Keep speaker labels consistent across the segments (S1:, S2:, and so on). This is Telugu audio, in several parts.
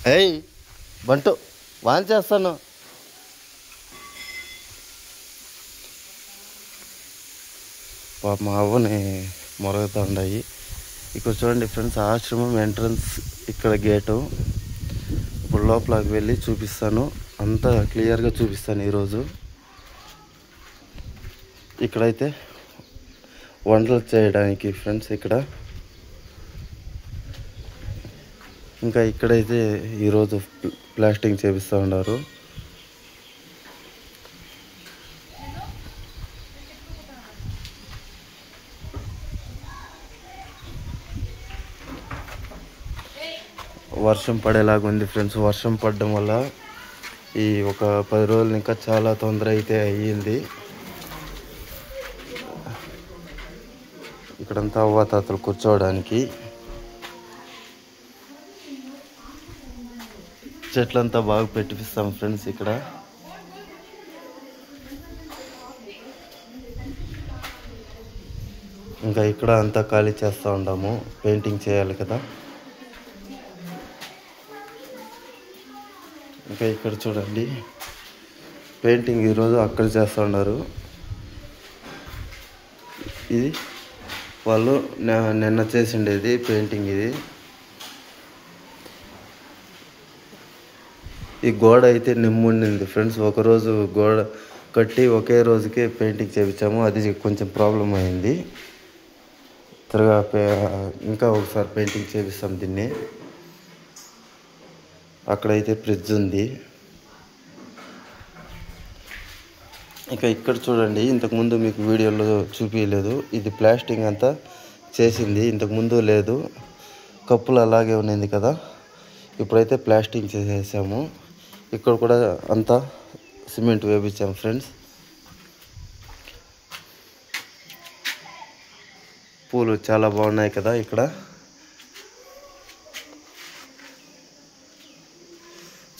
S1: ఏయ్ బంటు వాన్ చేస్తాను. పాప మా అవ్వని మొరగతా ఉన్నాయి. ఇక్కడ చూడండి ఫ్రెండ్స్, ఆశ్రమం ఎంట్రన్స్ ఇక్కడ గేటు. ఇప్పుడు లోపలికి వెళ్ళి చూపిస్తాను, అంతా క్లియర్గా చూపిస్తాను ఈరోజు. ఇక్కడైతే వంటలు చేయడానికి ఫ్రెండ్స్ ఇక్కడ. ఇంకా ఇక్కడైతే ఈరోజు ప్లాస్టింగ్ చేపిస్తూ ఉన్నారు. వర్షం పడేలాగా ఉంది ఫ్రెండ్స్. వర్షం పడడం వల్ల ఈ ఒక 10 రోజులు ఇంకా చాలా తొందర అయితే అయ్యింది. ఇక్కడంతా అవ్వాతాతలు కూర్చోవడానికి. చెట్లంతా బాగా పెట్టిపిస్తాం ఫ్రెండ్స్ ఇక్కడ. ఇంకా ఇక్కడ అంతా ఖాళీ చేస్తూ ఉంటాము, పెయింటింగ్ చేయాలి కదా. ఇంకా ఇక్కడ చూడండి, పెయింటింగ్ ఈరోజు అక్కడ చేస్తూ ఉన్నారు. ఇది వాళ్ళు నిన్న చేసిండేది పెయింటింగ్. ఇది ఈ గోడ అయితే నిమ్ముండింది ఫ్రెండ్స్. ఒకరోజు గోడ కట్టి ఒకే రోజుకే పెయింటింగ్ చేయించాము. అది కొంచెం ప్రాబ్లం అయింది. త్వరగా ఇంకా ఒకసారి పెయింటింగ్ చేపిస్తాం దీన్ని. అక్కడైతే ఫ్రిడ్జ్ ఉంది. ఇక ఇక్కడ చూడండి, ఇంతకుముందు మీకు వీడియోలో చూపించలేదు. ఇది ప్లాస్టింగ్ అంతా చేసింది, ఇంతకుముందు లేదు. కప్పులు అలాగే ఉన్నది కదా, ఇప్పుడైతే ప్లాస్టింగ్ చేసేసాము. ఇక్కడ కూడా అంతా సిమెంట్ వేపించాము ఫ్రెండ్స్. పూలు చాలా బాగున్నాయి కదా ఇక్కడ.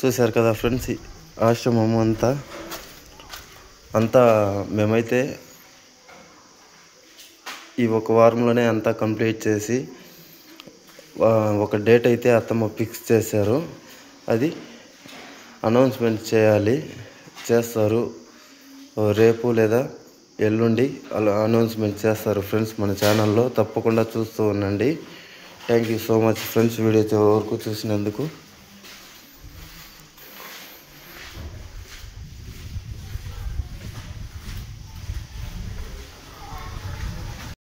S1: చూశారు కదా ఫ్రెండ్స్, ఆశ్రమం అంతా మేమైతే ఈ ఒక వారంలోనే అంతా కంప్లీట్ చేసి ఒక డేట్ అయితే అత్తమ్మ ఫిక్స్ చేశారు. అది అనౌన్స్మెంట్ చేస్తారు రేపు లేదా ఎల్లుండి అలా అనౌన్స్మెంట్ చేస్తారు ఫ్రెండ్స్ మన ఛానల్లో. తప్పకుండా చూస్తూ ఉండండి. Thank you so much friends, video వరకు చూసినందుకు.